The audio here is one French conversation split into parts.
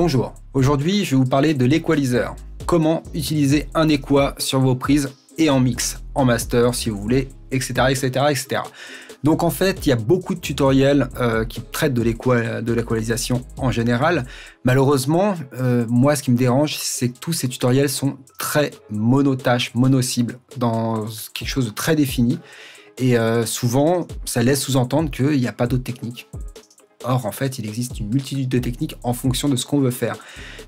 Bonjour, aujourd'hui je vais vous parler de l'equalizer. Comment utiliser un equa sur vos prises et en mix, en master si vous voulez, etc. etc. Donc en fait, il y a beaucoup de tutoriels qui traitent de l'équalisation en général. Malheureusement, moi ce qui me dérange, c'est que tous ces tutoriels sont très monotâches, mono-cibles, dans quelque chose de très défini. Et souvent, ça laisse sous-entendre qu'il n'y a pas d'autres techniques. Or, en fait, il existe une multitude de techniques en fonction de ce qu'on veut faire.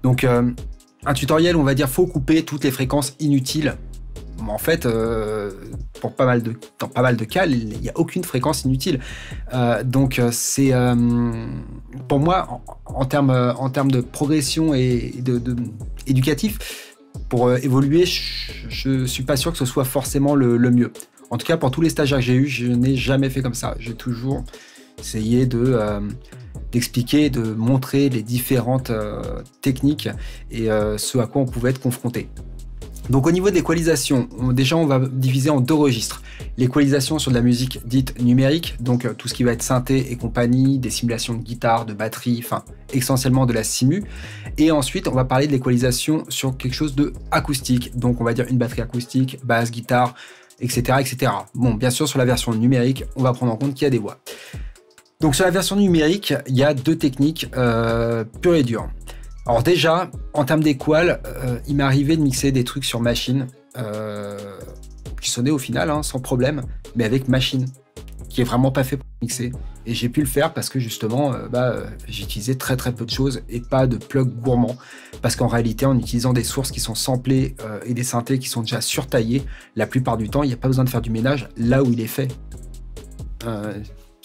Donc, un tutoriel, on va dire, faut couper toutes les fréquences inutiles. En fait, dans pas mal de cas, il n'y a aucune fréquence inutile. Donc, c'est pour moi, en termes de progression et éducatif, pour évoluer, je ne suis pas sûr que ce soit forcément le mieux. En tout cas, pour tous les stagiaires que j'ai eus, je n'ai jamais fait comme ça. J'ai toujours essayé d'expliquer, de montrer les différentes techniques et ce à quoi on pouvait être confronté. Donc au niveau de l'équalisation, déjà on va diviser en deux registres. L'équalisation sur de la musique dite numérique, donc tout ce qui va être synthé et compagnie, des simulations de guitare, de batterie, enfin essentiellement de la simu. Et ensuite on va parler de l'équalisation sur quelque chose de acoustique, donc on va dire une batterie acoustique, basse, guitare, etc. etc. Bon, bien sûr sur la version numérique, on va prendre en compte qu'il y a des voix. Donc sur la version numérique, il y a deux techniques pures et dures. Alors déjà, en termes d'équal, il m'est arrivé de mixer des trucs sur machine qui sonnaient au final sans problème, mais avec machine, qui est vraiment pas fait pour mixer. Et j'ai pu le faire parce que justement, j'utilisais très peu de choses et pas de plug gourmand. Parce qu'en réalité, en utilisant des sources qui sont samplées et des synthés qui sont déjà surtaillés, la plupart du temps, il n'y a pas besoin de faire du ménage là où il est fait.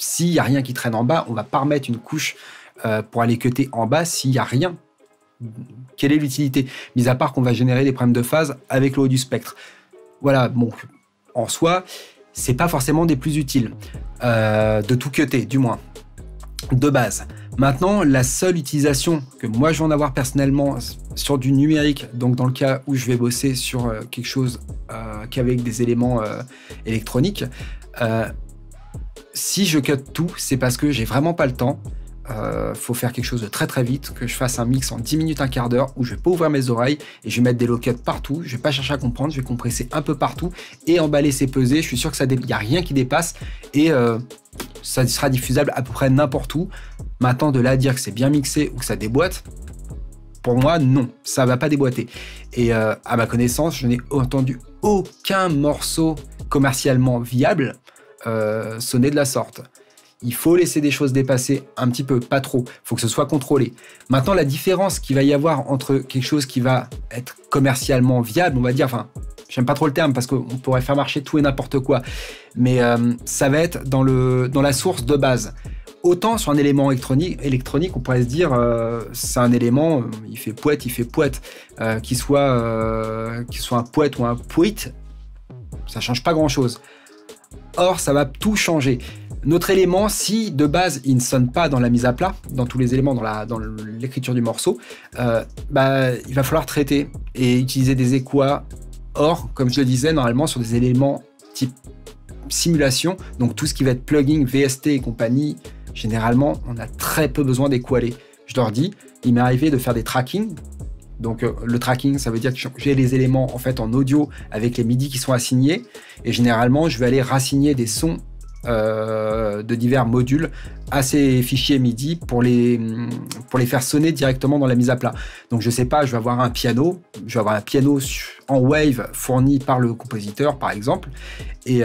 S'il n'y a rien qui traîne en bas, on va pas remettre une couche pour aller cutter en bas s'il n'y a rien. Quelle est l'utilité? Mis à part qu'on va générer des problèmes de phase avec le haut du spectre. Voilà, bon, en soi, c'est pas forcément des plus utiles de tout cutter, du moins, de base. Maintenant, la seule utilisation que moi je vais en avoir personnellement sur du numérique, donc dans le cas où je vais bosser sur quelque chose qu'avec des éléments électroniques, si je cut tout, c'est parce que j'ai vraiment pas le temps. Faut faire quelque chose de très vite, que je fasse un mix en 10 minutes, un quart d'heure, où je vais pas ouvrir mes oreilles et je vais mettre des low cuts partout, je vais pas chercher à comprendre, je vais compresser un peu partout et emballer, c'est pesé, je suis sûr que il n'y a rien qui dépasse et ça sera diffusable à peu près n'importe où. Maintenant, de là à dire que c'est bien mixé ou que ça déboîte, pour moi, non, ça va pas déboîter. Et à ma connaissance, je n'ai entendu aucun morceau commercialement viable sonner de la sorte. Il faut laisser des choses dépasser un petit peu, pas trop. Il faut que ce soit contrôlé. Maintenant, la différence qu'il va y avoir entre quelque chose qui va être commercialement viable, on va dire, enfin, j'aime pas trop le terme parce qu'on pourrait faire marcher tout et n'importe quoi, mais ça va être dans la source de base. Autant sur un élément électronique, on pourrait se dire, c'est un élément, il fait pouette, qu'il soit un pouette ou un pouit, ça change pas grand-chose. Or, ça va tout changer. Notre élément, si de base il ne sonne pas dans la mise à plat, dans tous les éléments, dans l'écriture du morceau, il va falloir traiter et utiliser des equa. Or, comme je le disais, normalement sur des éléments type simulation, donc tout ce qui va être plugin, VST et compagnie, généralement on a très peu besoin d'équaler. Je leur dis, il m'est arrivé de faire des tracking. Donc le tracking, ça veut dire que j'ai les éléments en fait en audio avec les MIDI qui sont assignés et généralement je vais aller rassigner des sons de divers modules à ces fichiers MIDI pour les faire sonner directement dans la mise à plat. Donc je sais pas, je vais avoir un piano en wave fourni par le compositeur par exemple et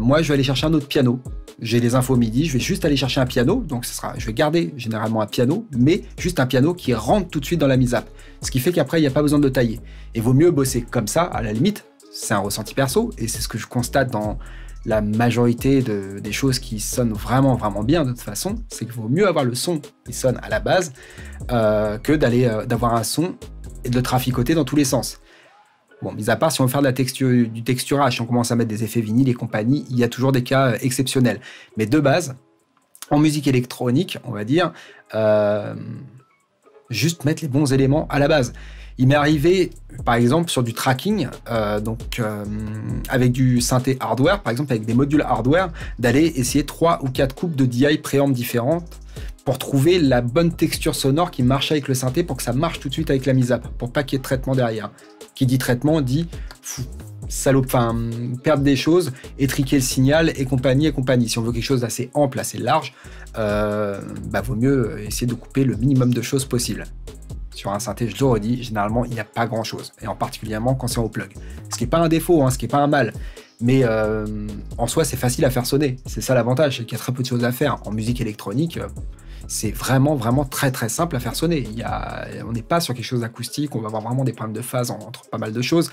moi je vais aller chercher un autre piano. J'ai les infos MIDI, je vais juste aller chercher un piano, donc je vais garder généralement un piano, mais juste un piano qui rentre tout de suite dans la mise à plat. Ce qui fait qu'après il n'y a pas besoin de tailler. Et vaut mieux bosser comme ça, à la limite, c'est un ressenti perso, et c'est ce que je constate dans la majorité des choses qui sonnent vraiment bien de toute façon, c'est qu'il vaut mieux avoir le son qui sonne à la base que d'avoir un son et de le traficoter dans tous les sens. Bon, mis à part si on veut faire du texturage, si on commence à mettre des effets vinyles et compagnie, il y a toujours des cas exceptionnels. Mais de base, en musique électronique, on va dire, juste mettre les bons éléments à la base. Il m'est arrivé, par exemple, sur du tracking, avec du synthé hardware, par exemple avec des modules hardware, d'aller essayer 3 ou 4 coupes de DI préamp différentes pour trouver la bonne texture sonore qui marche avec le synthé pour que ça marche tout de suite avec la mise-up, pour pas qu'il y ait de traitement derrière. Qui dit traitement dit perdre des choses, étriquer le signal et compagnie et compagnie. Si on veut quelque chose d'assez ample, assez large, vaut mieux essayer de couper le minimum de choses possible. Sur un synthé, je le redis, généralement, il n'y a pas grand-chose. Et en particulièrement quand c'est en haut plug. Ce qui n'est pas un défaut, ce qui n'est pas un mal. Mais en soi, c'est facile à faire sonner. C'est ça l'avantage, c'est qu'il y a très peu de choses à faire. En musique électronique, c'est vraiment, vraiment très, très simple à faire sonner. On n'est pas sur quelque chose d'acoustique, on va avoir vraiment des problèmes de phase entre pas mal de choses.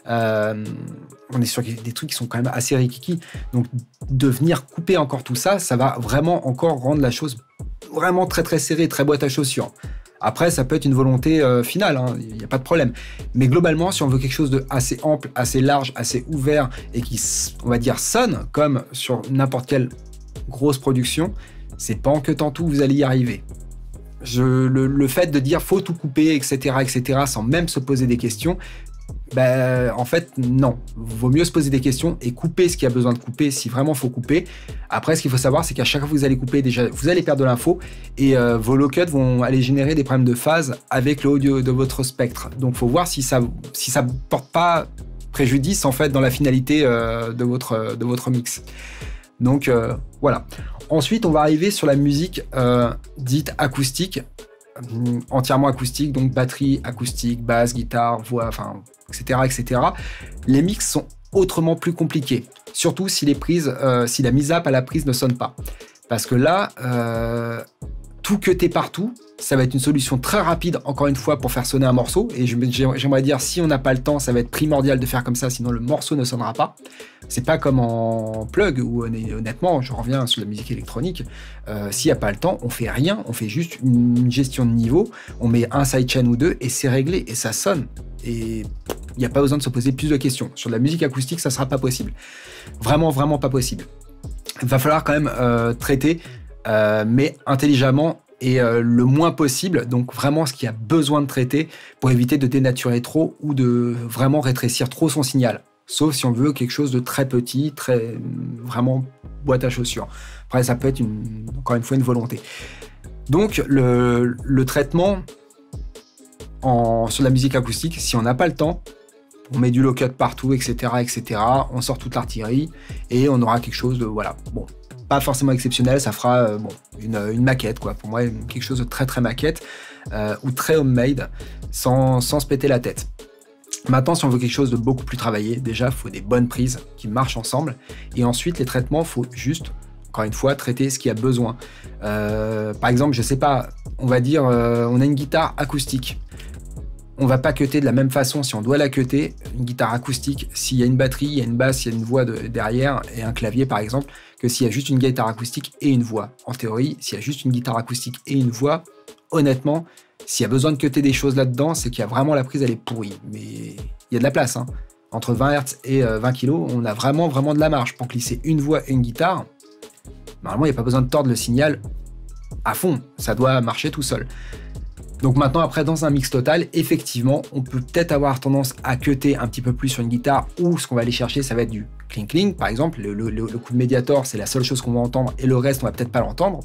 On est sur des trucs qui sont quand même assez rikiki. Donc, de venir couper encore tout ça, ça va vraiment encore rendre la chose vraiment très, très serrée, très boîte à chaussures. Après, ça peut être une volonté finale, il n'y a pas de problème. Mais globalement, si on veut quelque chose de assez ample, assez large, assez ouvert et qui, on va dire, sonne comme sur n'importe quelle grosse production, c'est pas en que tantôt vous allez y arriver. Le fait de dire faut tout couper, etc., sans même se poser des questions, en fait, non. Vaut mieux se poser des questions et couper ce qu'il y a besoin de couper si vraiment faut couper. Après, ce qu'il faut savoir, c'est qu'à chaque fois que vous allez couper, déjà, vous allez perdre de l'info et vos low-cuts vont aller générer des problèmes de phase avec le audio de votre spectre. Donc, il faut voir si ça porte pas préjudice en fait dans la finalité de votre mix. Donc, voilà. Ensuite, on va arriver sur la musique dite acoustique, entièrement acoustique, donc batterie acoustique, basse, guitare, voix, etc. Les mix sont autrement plus compliqués, surtout si la mise-up à la prise ne sonne pas. Parce que là, tout cutter partout, ça va être une solution très rapide, encore une fois, pour faire sonner un morceau. Et j'aimerais dire, si on n'a pas le temps, ça va être primordial de faire comme ça, sinon le morceau ne sonnera pas. C'est pas comme en plug, où honnêtement, je reviens sur la musique électronique, s'il n'y a pas le temps, on fait rien, on fait juste une gestion de niveau, on met un sidechain ou deux, et c'est réglé, et ça sonne. Et il n'y a pas besoin de se poser plus de questions. Sur la musique acoustique, ça ne sera pas possible. Vraiment, vraiment pas possible. Il va falloir quand même traiter, mais intelligemment et le moins possible, donc vraiment ce qu'il y a besoin de traiter pour éviter de dénaturer trop ou de vraiment rétrécir trop son signal. Sauf si on veut quelque chose de très petit, vraiment boîte à chaussures. Après, ça peut être encore une fois une volonté. Donc, le traitement sur la musique acoustique, si on n'a pas le temps, on met du low-cut partout, etc., on sort toute l'artillerie et on aura quelque chose de, voilà, bon, pas forcément exceptionnel, ça fera une maquette, quoi. Pour moi, quelque chose de très, très maquette ou très homemade, sans se péter la tête. Maintenant, si on veut quelque chose de beaucoup plus travaillé, déjà, il faut des bonnes prises qui marchent ensemble. Et ensuite, les traitements, il faut juste, encore une fois, traiter ce qu'il y a besoin. Par exemple, je sais pas, on va dire, on a une guitare acoustique. On va pas cutter de la même façon si on doit la cutter. Une guitare acoustique, s'il y a une batterie, il y a une basse, il y a une voix derrière et un clavier, par exemple, que s'il y a juste une guitare acoustique et une voix. En théorie, s'il y a juste une guitare acoustique et une voix, honnêtement, s'il y a besoin de cutter des choses là-dedans, c'est qu'il y a vraiment la prise, elle est pourrie. Mais il y a de la place, hein. Entre 20 Hz et 20 kg, on a vraiment, vraiment de la marge. Pour glisser une voix et une guitare, normalement, il n'y a pas besoin de tordre le signal à fond. Ça doit marcher tout seul. Donc maintenant, après, dans un mix total, effectivement, on peut peut-être avoir tendance à cutter un petit peu plus sur une guitare, ou ce qu'on va aller chercher, ça va être du clink-clink, par exemple. Le coup de médiator, c'est la seule chose qu'on va entendre, et le reste, on va peut-être pas l'entendre.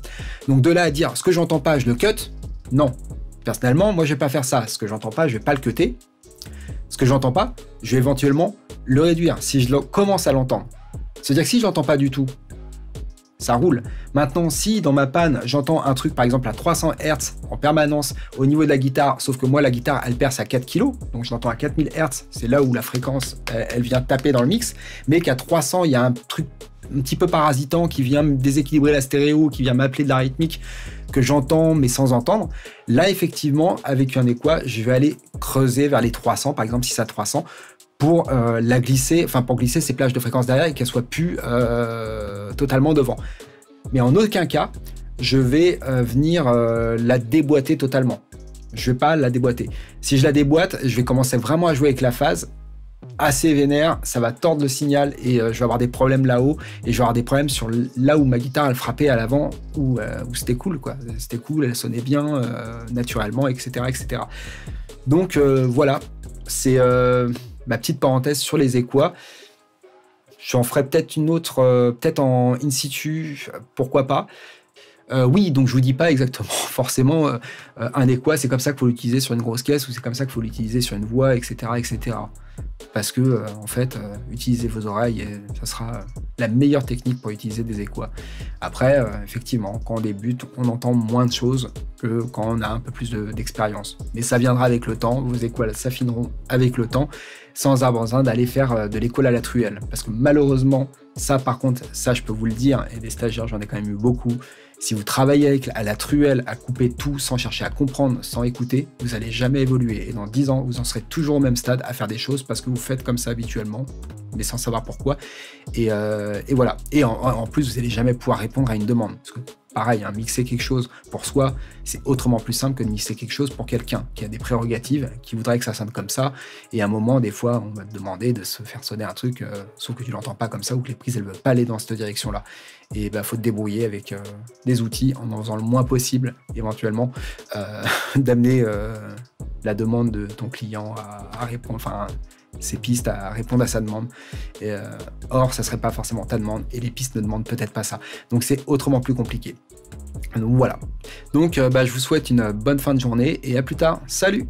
Donc de là à dire, ce que j'entends pas, je le cut, non. Personnellement, moi, je vais pas faire ça. Ce que j'entends pas, je vais pas le cutter. Ce que j'entends pas, je vais éventuellement le réduire, si je commence à l'entendre. C'est-à-dire que si je l'entends pas du tout, ça roule. Maintenant, si dans ma panne, j'entends un truc par exemple à 300 Hz en permanence au niveau de la guitare, sauf que moi la guitare elle perce à 4 kg, donc je l'entends à 4000 Hz, c'est là où la fréquence elle vient taper dans le mix, mais qu'à 300 il y a un truc un petit peu parasitant qui vient me déséquilibrer la stéréo, qui vient m'appeler de la rythmique que j'entends mais sans entendre. Là effectivement, avec un équoi, je vais aller creuser vers les 300, par exemple si c'est à 300, pour la glisser, enfin pour glisser ces plages de fréquence derrière et qu'elle soit plus totalement devant. Mais en aucun cas, je vais venir la déboîter totalement. Je vais pas la déboîter. Si je la déboîte, je vais commencer vraiment à jouer avec la phase assez vénère, ça va tordre le signal et je vais avoir des problèmes là-haut et je vais avoir des problèmes sur là où ma guitare elle frappait à l'avant où c'était cool quoi. C'était cool, elle sonnait bien naturellement, etc., etc. Donc voilà, c'est ma petite parenthèse sur les Equa. J'en ferai peut-être une autre, peut-être en in situ, pourquoi pas. Oui, donc je vous dis pas exactement forcément un Equa, c'est comme ça qu'il faut l'utiliser sur une grosse caisse ou c'est comme ça qu'il faut l'utiliser sur une voix, etc., etc. Parce que en fait, utilisez vos oreilles et ça sera la meilleure technique pour utiliser des Equa. Après, effectivement, quand on débute, on entend moins de choses que quand on a un peu plus d'expérience. Mais ça viendra avec le temps, vos Equa s'affineront avec le temps, sans avoir besoin d'aller faire de l'école à la truelle. Parce que malheureusement, ça par contre, ça je peux vous le dire, et des stagiaires j'en ai quand même eu beaucoup, si vous travaillez à la truelle, à couper tout sans chercher à comprendre, sans écouter, vous n'allez jamais évoluer. Et dans 10 ans, vous en serez toujours au même stade à faire des choses parce que vous faites comme ça habituellement, mais sans savoir pourquoi. Et voilà. Et en plus, vous n'allez jamais pouvoir répondre à une demande. Parce que pareil, hein, mixer quelque chose pour soi, c'est autrement plus simple que de mixer quelque chose pour quelqu'un qui a des prérogatives, qui voudrait que ça sonne comme ça. Et à un moment, des fois, on va te demander de se faire sonner un truc, sauf que tu l'entends pas comme ça ou que les prises, elles veulent pas aller dans cette direction-là. Et faut te débrouiller avec des outils en faisant le moins possible, éventuellement, d'amener la demande de ton client à répondre, enfin, ses pistes à répondre à sa demande. Or, ça serait pas forcément ta demande et les pistes ne demandent peut-être pas ça. Donc, c'est autrement plus compliqué. Donc, voilà. Donc, je vous souhaite une bonne fin de journée et à plus tard. Salut!